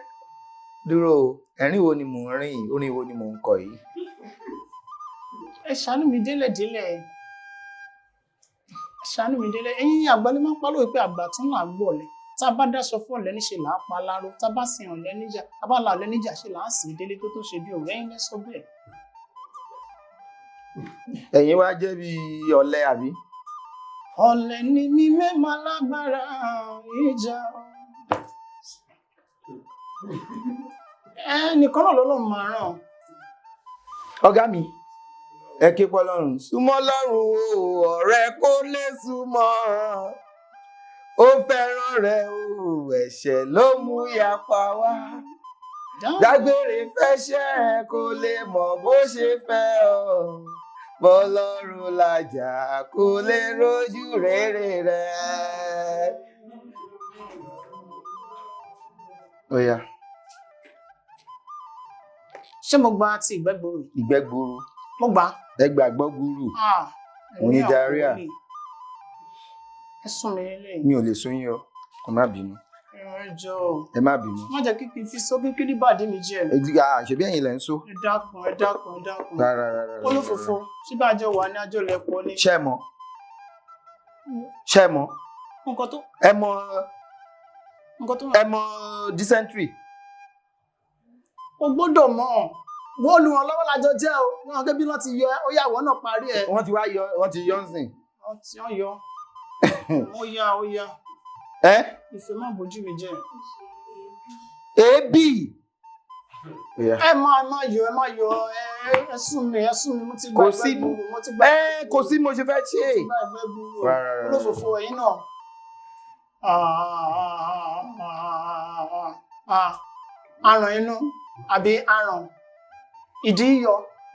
Dúró, ẹ̀rín wo ni mò ń rìn? Orin wo ni mò ń kọ yìí? Ẹ ṣàánú mi délẹ̀. Ṣàánú mi délẹ̀. Ẹ̀yin àgbálẹ̀ máa ń pálọ̀ pé àgbà tún là ń gbọ̀lẹ̀. Tá a bá dáṣọ fún ọ̀lẹ́ níṣe là á pa láró. Tá a bá sin ọ̀lẹ́ níjà. Tá a bá la ọ̀lẹ́ níjà ṣe là á sìn délé tó ṣe bí ọ̀rẹ́ yín lẹ́sọ bẹ́ẹ̀. Ẹ̀yin wá jẹ́ bí ọ̀lẹ àbí? Ọ̀lẹ́ ni mi mẹ́ma lágbára ìjà. Ẹnìkan náà lọ́lọ́run máa ràn. Ọ̀gá mi. Ẹ ké pọ́ lọ́rùn. Súnmọ́ lọ́rùn o, ọ̀rẹ́ kó lè súnmọ́. Ó fẹ́ràn rẹ̀ o, ẹ̀ṣẹ̀ ló mú yapa wá. Dágbére fẹ́ṣẹ̀ kó lè mọ̀ bó ṣe fẹ́ ọ. Bọ́lọ́run làjà kó lè rójú rere rẹ̀. Ó yá. Ṣé mo gba ti ìgbẹ́ gbuuru? Ìgbẹ́ gbuuru. Mo gbà. Ẹ gbàgbọ́ gbuuru. Òun ní diarrhea. Ẹ sún mi lélẹ̀. Mi ò lè sún yín o, ẹ má bínú. Ẹ jọ̀ọ́. Ẹ má bínú. Má jẹ́ kí fi sókè kí ní bàdí mi jẹ́. Ṣebí ẹ̀yin lẹ ń sọ. Ẹ dákun. Rárá. Olófòfò, síbí àjọ wà ní àjọ lẹ́pọ̀ ni. Ṣé mọ̀? Nǹkan tó. Ẹ mọ̀ dysentery. O gbọ́dọ̀ mọ̀. Wọ́n olùrànlọ́wọ́ lájọ jẹ́ o. Wọ́n gẹ́gẹ́ bí wọ́n ti yọ ó yàwó náà parí ẹ̀. Wọ́n ti yọ ń sìn. Wọ́n yọ. Ó yá. Ìfẹ́ má bójú mi jẹ́. Èébì. Ẹ má yọ ẹ sún mi mo ti gba ìgbẹ́ gburu mo ti gba. Kò sí mo ṣe fẹ́ ṣe. Mo ti gba ìgbẹ́ gburu. Olófòfò ẹ̀yin náà. Aràn inú àbí aràn ìdí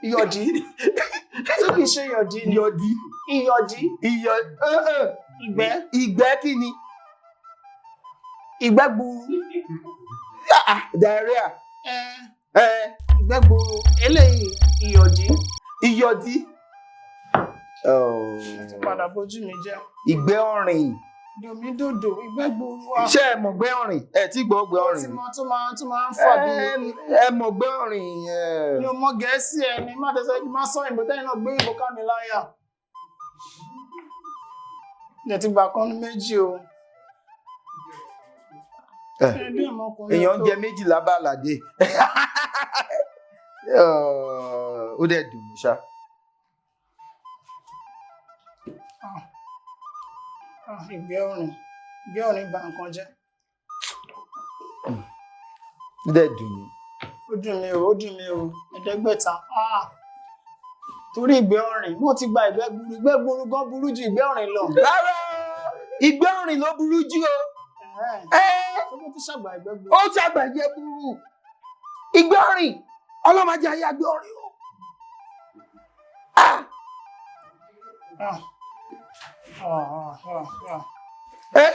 iyọ̀dí tí kìí ṣe iyọ̀dí ìgbẹ́ kí ni ìgbẹ́ gburu diarrhea ìgbẹ́ gburu eléyìí iyọ̀dí ti padà bójú mi jẹ́ ìgbẹ́ ọ̀rìn dòmídòdò ìgbẹ́ gburu wa. Ṣé ẹ mọ̀ gbẹ́ ọ̀rìn? Ẹ tí gbọ́ gbẹ́ ọ̀rìn. Tó máa ń fà bí. Ẹ mọ̀ gbẹ́ ọ̀rìn. Mi ò mọ Gẹ̀ẹ́sì ẹni má tẹ́sẹ̀ Masọyinbo tẹ́yìn náà gbé ìbò ká mi láyà. Ẹ ti gbà kan méjì o. Èèyàn jẹ méjìlá bá àlàdé. Ó dẹ̀ dùn mí ṣá. Ìgbẹ́ ọ̀rìn bà nǹkan jẹ́. Ó dẹ̀ dùn mí. Ó dùn mí o, 500. Torí ìgbẹ́ ọ̀rìn, mo ti gba ìgbẹ́ gburu gan burú ju ìgbẹ́ ọ̀rìn lọ. Rárá, ìgbẹ́ ọ̀rìn ló burú jù o. Ó ti ṣàgbà ìgbẹ́ gburu. Ó ṣàgbà ìgbẹ́ gburu. Ìgbẹ́ ọ̀rìn, ọlọ́mọdé ayé àgbẹ̀ ọ̀rìn o.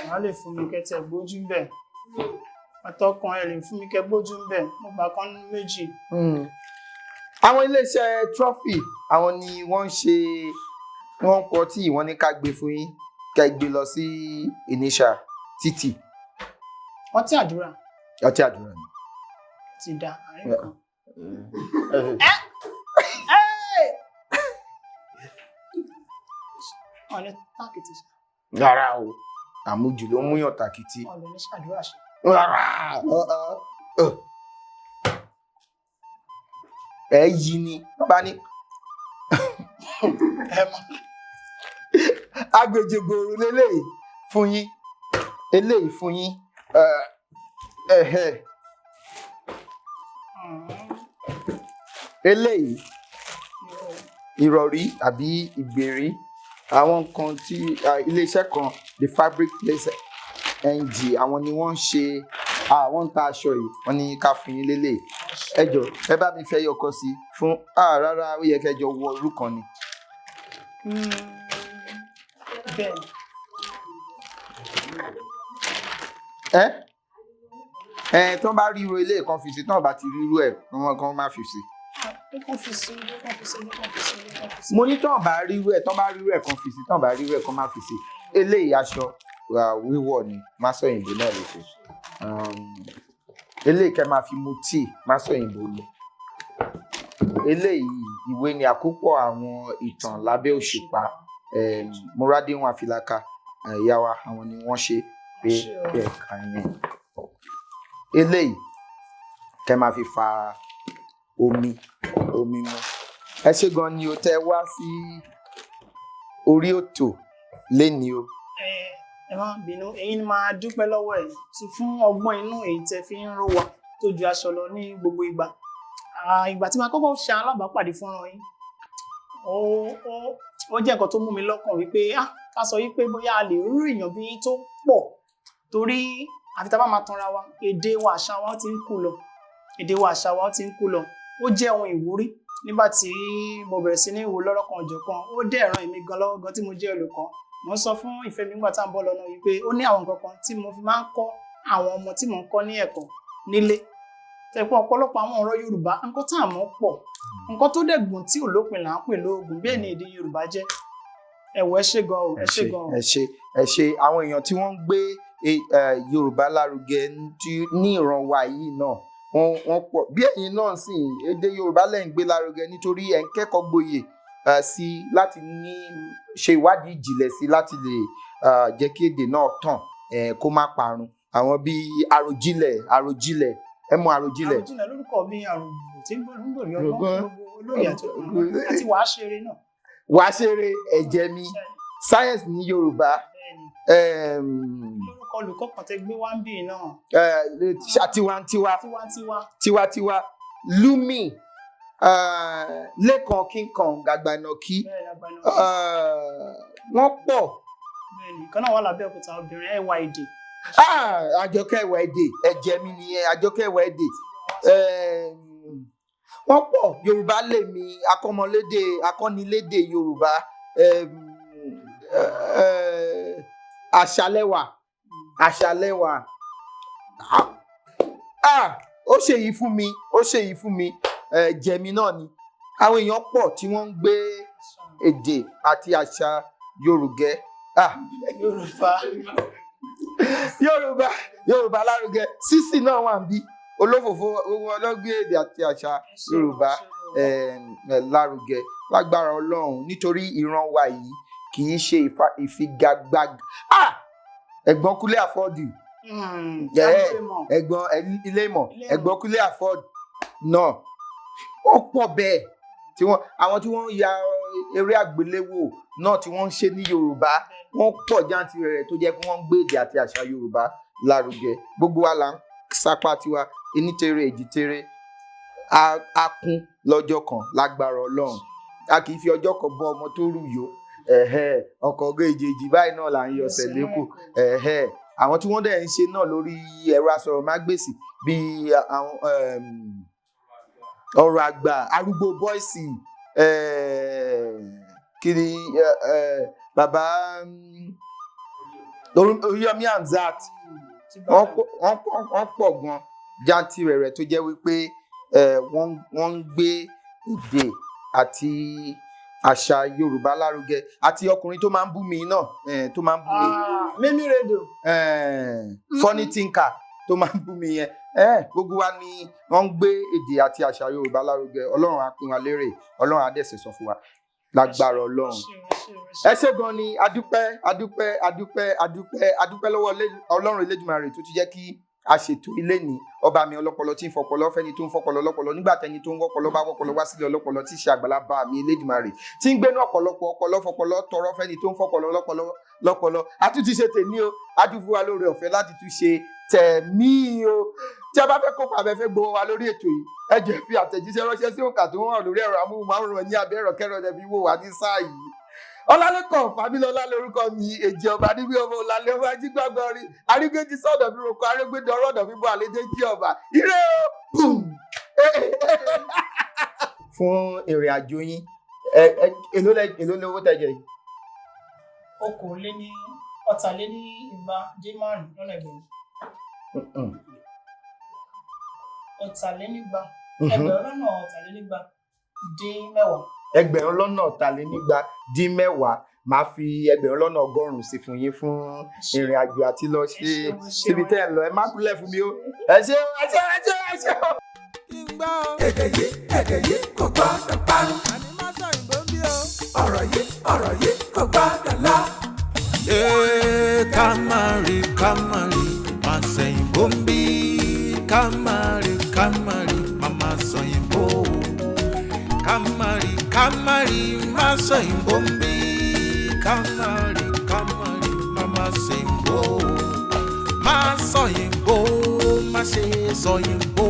Má lè fún mi kẹtẹ gbójú ń bẹ̀. Àtọkùn ẹ lè fún mi kẹ gbójú ń bẹ̀. Mo gbà kan méjì. Àwọn iléeṣẹ́ trophy àwọn ni wọ́n ń kọ tí wọ́n ní ká gbé fún yín ká gbé lọ sí initial títì. Ọtí àdúrà. Ọtí àdúrà ni. Ti da àárín kan. Ọ̀nà tákìtì. Rárá o, àmujù ló múyàn tàkìtì. Ọ̀nà ní ṣàdúrà ṣe. Rárá. Ẹ yí ni bá ní. Agbèjègbòrò lélẹ́yìí fún yín. Eléyìí fún yín. Eléyìí ìrọ̀rí àbí ìgbèrí àwọn nǹkan tí iléeṣẹ́ kan the fabric place ng àwọn ni wọ́n ń ṣe àwọn ń ta aṣọ yìí wọ́n ní ká fún yín lélẹ̀ ẹ jọ̀ọ́ ẹ bá mi fẹ́ yọkọ sí fún rárá ó yẹ kẹjọ wọ orú kan ni. Tó bá ríro ilé kan fi sí tán bá ti ríro ẹ kan má fi sí. Mo ní tán bá ríro ẹ kan fi sí tán bá ríro ẹ kan má fi sí. Eléyìí aṣọ wíwọ̀ ni Masọyinbo náà lè ṣe. Eléyìí kẹ́ máa fi mu tíì Masọyinbo ni. Eléyìí ìwé ni àkópọ̀ àwọn ìtàn lábẹ́ òṣùpá Múradéhùn Àfìlàkà ìyá wa àwọn ni wọ́n ṣe pé ẹ̀ka yẹn. Eléyìí kẹ́ máa fi fa omi mu. Ẹ ṣé gan ni o tẹ́ wá sí orí òtò léni o. Ẹ má bínú èyí ni máa dúpẹ́ lọ́wọ́ ẹ̀ sí fún ọgbọ́n inú èyí tẹ́ fi ń ró wa tó ju aṣọ lọ ní gbogbo ìgbà. Ìgbà tí màá kọ́kọ́ ṣe alábàápàdé fúnra yín ó jẹ́ nǹkan tó mú mi lọ́kàn wípé ká sọ wípé bóyá a lè rí èèyàn bí tó pọ̀ torí àfi tá bá máa tanra wa èdè wa àṣà wa ti ń kú lọ ó jẹ́ ohun ìwúrí nígbà tí mo bẹ̀rẹ̀ sí ní ìwò lọ́rọ̀kan ọ̀jọ̀kan ó dẹ̀ ràn èmi gan lọ́wọ́ gan tí mo jẹ́ olùkọ́ mo sọ fún ìfẹ́ mi nígbà tá à ń bọ̀ lọ́nà wípé ó ní àwọn nǹkan kan tí mo fi máa ń kọ́ àwọn ọmọ tí mò ń kọ́ ní ẹ̀kọ́ nílé tẹ̀pọ̀ ọ̀pọ̀lọpọ̀ àwọn ọ̀rọ̀ Yorùbá nǹkan tá à mọ̀ pọ̀ nǹkan tó dẹ̀ gùn tí olópin là ń pè lóògùn bẹ́ẹ̀ ni èdè Yorùbá jẹ́ ẹ̀wọ̀ ẹ ṣé gan o ẹ ṣé gan o. ẹ ṣé àwọn èèyàn tí wọ́n ń gbé Yorùbá lárugẹ ní ìran wa yìí náà wọ́n pọ̀ bí ẹ̀yin náà sì èdè Yorùbá lẹ́ ń gbé lárugẹ nítorí ẹ̀ ń kẹ́kọ̀ọ́ gboyè sí láti ní ṣe ìwádìí ìjìnlẹ̀ sí láti lè jẹ́ kí èdè náà tàn kó má parun àwọn bíi àròjinlẹ̀ ẹ mọ̀ àròjinlẹ̀. Àròjinlẹ̀ lórúkọ mi àròjù tí ń gbòòrò ọgbọ́n gbogbo olóyè àti wàá ṣeré náà. Wàá ṣeré ẹ̀jẹ̀ mi science ní Yorùbá lórúkọ olùkọ́ kan tẹ́ gbé wá ń bì náà. tiwantiwa lumi lẹ́kan kíkan gàgbànàkí wọ́n pọ̀. Kan náà wà lábẹ́ òkúta obìnrin ẹwà èdè. Àjọkẹ́ ẹwà èdè ẹ̀jẹ̀ mi nìyẹn Àjọkẹ́ ẹwà èdè. Wọ́n pọ̀ Yorùbá lèmi akọ́nilédè Yorùbá àṣàlẹ́wà ó ṣe yìí fún mi jẹ̀mí náà ni àwọn èèyàn pọ̀ tí wọ́n ń gbé èdè àti àṣà Yorùbá lárugẹ sísì náà wà ń bí olófòfó ọlọ́gbé èdè àti àṣà Yorùbá lárugẹ lágbára Ọlọ́run nítorí ìran wa yìí kì í ṣe ìfigagbága. Ẹ̀gbọ́n Kúnlé àfọ́dù ẹ̀gbọ́n ilé ìmọ̀ ẹ̀gbọ́n Kúnlé àfọ́dù náà ó pọ̀ bẹ́ẹ̀ àwọn tí wọ́n ya eré àgbéléwò náà tí wọ́n ń ṣe ní Yorùbá wọ́n pọ̀ jàǹtìrẹrẹ tó jẹ́ pé wọ́n ń gbé èdè àti àṣà Yorùbá lárugẹ. Gbogbo wa là ń sapá tiwa enítere èjìtere a kún lọ́jọ́ kan lágbára Ọlọ́run a kì í fi ọjọ́ kan bọ́ ọmọ tó rù yó ọkọ̀ ọgọ́ èjèèjì báyìí náà là ń yọ ọ̀sẹ̀ lẹ́kọ̀ọ́ àwọn tí wọ́n dẹ̀ ń ṣe náà lórí ẹ̀rọ asọ̀rọ̀mágbèsì bíi àwọn ọ̀rọ̀ àgbà arúgbó bọ́ìsì kiri bàbá Oríyọmí Hamzat wọ́n pọ̀ gan jàǹtìrẹrẹ tó jẹ́ wípé wọ́n ń gbé èdè àti àṣà Yorùbá lárugẹ àti ọkùnrin tó máa ń bú mi náà tó máa ń bú mi. Mímí rédò. Funny thinker tó máa ń bú mi yẹn gbogbo wa ni wọ́n ń gbé èdè àti àṣà Yorùbá lárugẹ Ọlọ́run á pín wa lérè Ọlọ́run á dẹ̀ sẹ̀ sọ fún wa lágbára Ọlọ́run. Ẹ ṣé gan ni adúpẹ́ lọ́wọ́ Ọlọ́run Elédùmarè tó ti jẹ́ kí a ṣètò ilé ní ọba mi ọlọ́pọlọ tí ń fọpọlọ fẹ́ni tó ń fọpọlọ lọ́pọlọ nígbà tẹni tó ń wọ́pọlọ bá wọ́pọlọ wá sílẹ̀ ọlọ́pọlọ tí ṣe àgbàlagbà mi Elédùmarè tí ń gbénú ọ̀pọ̀lọpọ̀ ọpọlọ fọpọlọ tọrọ fẹ́ni tó ń fọpọlọ lọ́pọlọ àtúntì ṣe tèmi o adúfúwa lórí ọ̀fẹ́ láti tún ṣe tẹ̀mí o tí a bá fẹ́ kópa abẹ́fẹ́ gbowó wa lórí ètò yìí ẹ jẹ́ fi àtẹ̀jíṣẹ́ ránṣẹ́ sí òǹkà tó hàn lórí ẹ̀rọ amóhùnmáwòrán ní abẹ́ ẹ̀rọ kẹrọ ẹ̀dẹ̀ fi wò wá ní sáà yìí. Ọlálẹ́kan Fámílọ́lá lórúkọ mi èjì ọba níbi ọmọ ọ̀làlẹ́ ọba jígbàgbọ́rí arígbéjì sọ̀dọ̀ fi roko arégbédè ọ̀rọ̀dọ̀ fi bọ́ àlejò jí ọba ire o boom. Fún ìrìn àjò yín èló lówó tẹ̀jẹ̀ yìí. Ọ̀tàlénígba dín márùn-ún lọ́nà ẹgbẹ̀rún. Ọ̀tàlénígba ẹgbẹ̀rún lọ́nà ọ̀tàlénígba dín mẹ́wàá. Ẹgbẹ̀rún lọ́nà ọ̀tàlénígba dín mẹ́wàá máa fi ẹgbẹ̀rún lọ́nà ọgọ́rùn-ún sí fún yín fún ìrìn àjò àti lọ ṣe síbi tẹ́ ẹ lọ ẹ má kúlẹ̀ fún mi o ẹ ṣé. Èdè yìí kò gbọ́dọ̀ parun. Ọ̀rọ̀ yìí kò gbọ́dọ̀ lọ. Kamari Masoyinbo ń bí Kamari Masoyinbo Kamari Masoyinbo ń bí Kamari Masoyinbo má ṣe sọyìnbó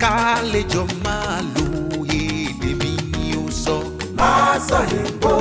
ká lè jọ máa lo èdè mi ni ó sọ. Masọyinbo.